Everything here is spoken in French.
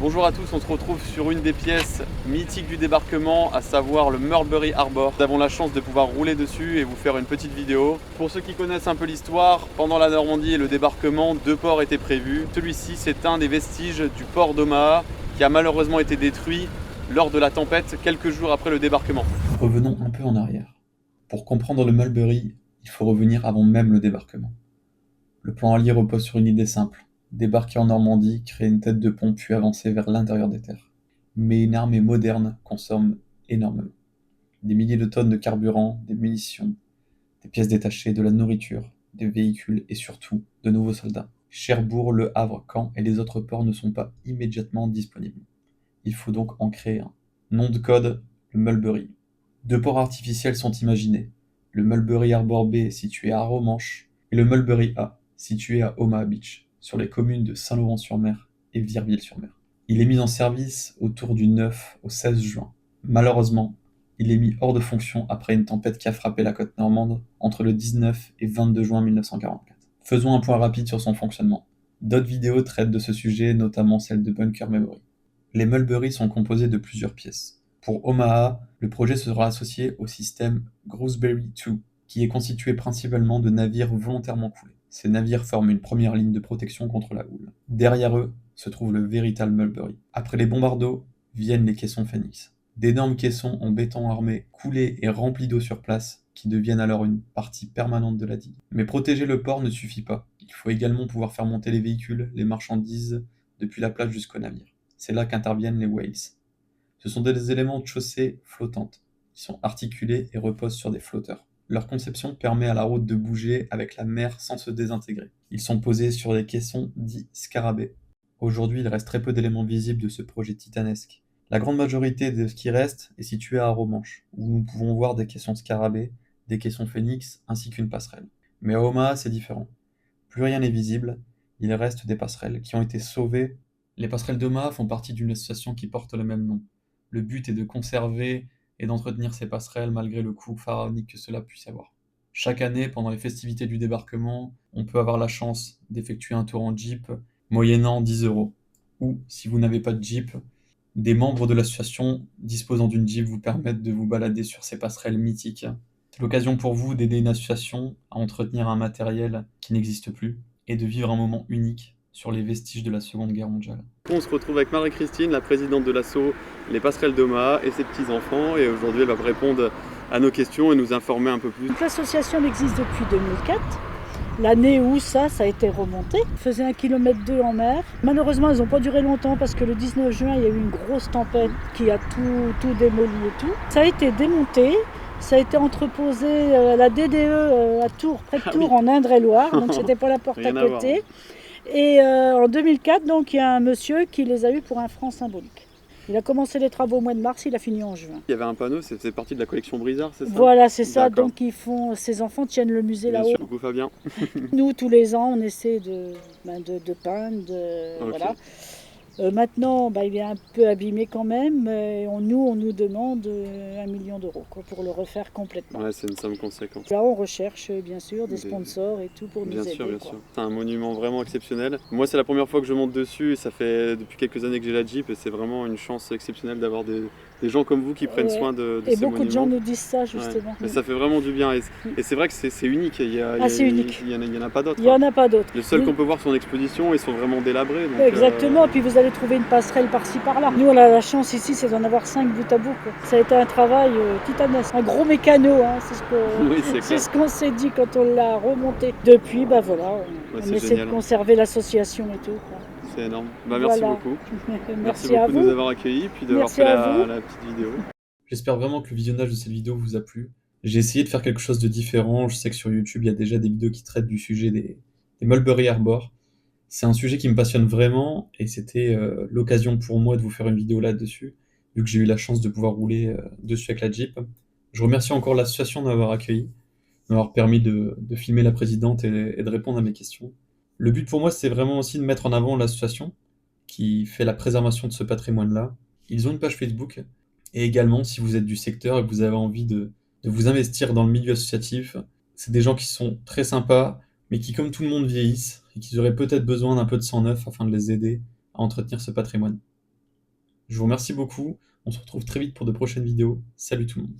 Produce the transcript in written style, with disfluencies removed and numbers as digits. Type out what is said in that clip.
Bonjour à tous, on se retrouve sur une des pièces mythiques du débarquement, à savoir le Mulberry Harbor. Nous avons la chance de pouvoir rouler dessus et vous faire une petite vidéo. Pour ceux qui connaissent un peu l'histoire, pendant la Normandie et le débarquement, deux ports étaient prévus. Celui-ci, c'est un des vestiges du port d'Omaha qui a malheureusement été détruit lors de la tempête quelques jours après le débarquement. Revenons un peu en arrière. Pour comprendre le Mulberry, il faut revenir avant même le débarquement. Le plan allié repose sur une idée simple: débarquer en Normandie, créer une tête de pont puis avancer vers l'intérieur des terres. Mais une armée moderne consomme énormément. Des milliers de tonnes de carburant, des munitions, des pièces détachées, de la nourriture, des véhicules et surtout de nouveaux soldats. Cherbourg, Le Havre, Caen et les autres ports ne sont pas immédiatement disponibles. Il faut donc en créer un. Nom de code, le Mulberry. Deux ports artificiels sont imaginés: le Mulberry Harbor B situé à Romanche et le Mulberry A situé à Omaha Beach, sur les communes de Saint-Laurent-sur-Mer et Virville-sur-Mer. Il est mis en service autour du 9 au 16 juin. Malheureusement, il est mis hors de fonction après une tempête qui a frappé la côte normande entre le 19 et 22 juin 1944. Faisons un point rapide sur son fonctionnement. D'autres vidéos traitent de ce sujet, notamment celle de Bunker Memory. Les Mulberry sont composés de plusieurs pièces. Pour Omaha, le projet sera associé au système Gooseberry II, qui est constitué principalement de navires volontairement coulés. Ces navires forment une première ligne de protection contre la houle. Derrière eux se trouve le véritable Mulberry. Après les bombardeaux, viennent les caissons Phoenix. D'énormes caissons en béton armé, coulés et remplis d'eau sur place, qui deviennent alors une partie permanente de la digue. Mais protéger le port ne suffit pas. Il faut également pouvoir faire monter les véhicules, les marchandises, depuis la plage jusqu'au navire. C'est là qu'interviennent les whales. Ce sont des éléments de chaussée flottantes, qui sont articulés et reposent sur des flotteurs. Leur conception permet à la route de bouger avec la mer sans se désintégrer. Ils sont posés sur des caissons dits scarabées. Aujourd'hui, il reste très peu d'éléments visibles de ce projet titanesque. La grande majorité de ce qui reste est situé à Romanche, où nous pouvons voir des caissons scarabées, des caissons phénix, ainsi qu'une passerelle. Mais à Omaha, c'est différent. Plus rien n'est visible, il reste des passerelles qui ont été sauvées. Les passerelles d'Omaha font partie d'une association qui porte le même nom. Le but est de conserver et d'entretenir ces passerelles malgré le coût pharaonique que cela puisse avoir. Chaque année, pendant les festivités du débarquement, on peut avoir la chance d'effectuer un tour en Jeep moyennant 10 euros. Ou, si vous n'avez pas de Jeep, des membres de l'association disposant d'une Jeep vous permettent de vous balader sur ces passerelles mythiques. C'est l'occasion pour vous d'aider une association à entretenir un matériel qui n'existe plus et de vivre un moment unique sur les vestiges de la Seconde Guerre mondiale. On se retrouve avec Marie-Christine, la présidente de l'asso Les Passerelles d'Omaha et ses petits-enfants. Et aujourd'hui, elle va répondre à nos questions et nous informer un peu plus. L'association existe depuis 2004. L'année où ça a été remonté, on faisait 1,2 km en mer. Malheureusement, elles n'ont pas duré longtemps parce que le 19 juin, il y a eu une grosse tempête qui a tout démoli et tout. Ça a été démonté, ça a été entreposé à la DDE à Tours, près de Tours, en Indre-et-Loire, donc c'était pas la porte à côté. Et en 2004, donc, il y a un monsieur qui les a eus pour un franc symbolique. Il a commencé les travaux au mois de mars, il a fini en juin. Il y avait un panneau, c'est partie de la collection Brizard, c'est ça? Voilà, c'est ça. Donc ces enfants tiennent le musée Bien là-haut. sûr, coucou Fabien. Nous, tous les ans, on essaie de peindre, voilà. Maintenant, il est un peu abîmé quand même. Et on nous demande 1 million d'euros pour le refaire complètement. Ouais, c'est une somme conséquente. Là, on recherche bien sûr des sponsors et tout pour nous aider. Bien sûr. C'est un monument vraiment exceptionnel. Moi, c'est la première fois que je monte dessus et ça fait depuis quelques années que j'ai la Jeep et c'est vraiment une chance exceptionnelle d'avoir des gens comme vous qui prennent soin de ces monuments. Et beaucoup de gens nous disent ça justement. Mais ça fait vraiment du bien et c'est vrai que c'est unique. C'est unique. Il y en a pas d'autres. Il n'y en a pas d'autres. Les seuls qu'on peut voir sur l'exposition, ils sont vraiment délabrés. Donc, exactement, puis vous allez trouver une passerelle par-ci par-là. Nous, on a la chance ici, c'est d'en avoir 5 bout à bout. Ça a été un travail titanesque, un gros mécano, c'est ce qu'on s'est dit quand on l'a remonté. Depuis, on essaie de conserver l'association et tout. C'est énorme. Merci beaucoup. Merci à beaucoup vous de nous avoir accueillis et d'avoir fait la petite vidéo. J'espère vraiment que le visionnage de cette vidéo vous a plu. J'ai essayé de faire quelque chose de différent. Je sais que sur YouTube, il y a déjà des vidéos qui traitent du sujet des Mulberry Harbor. C'est un sujet qui me passionne vraiment et c'était l'occasion pour moi de vous faire une vidéo là-dessus, vu que j'ai eu la chance de pouvoir rouler dessus avec la Jeep. Je remercie encore l'association de m'avoir accueilli, de m'avoir permis de filmer la présidente et de répondre à mes questions. Le but pour moi, c'est vraiment aussi de mettre en avant l'association qui fait la préservation de ce patrimoine-là. Ils ont une page Facebook et également, si vous êtes du secteur et que vous avez envie de vous investir dans le milieu associatif, c'est des gens qui sont très sympas, mais qui, comme tout le monde, vieillissent et qui auraient peut-être besoin d'un peu de sang neuf afin de les aider à entretenir ce patrimoine. Je vous remercie beaucoup, on se retrouve très vite pour de prochaines vidéos. Salut tout le monde.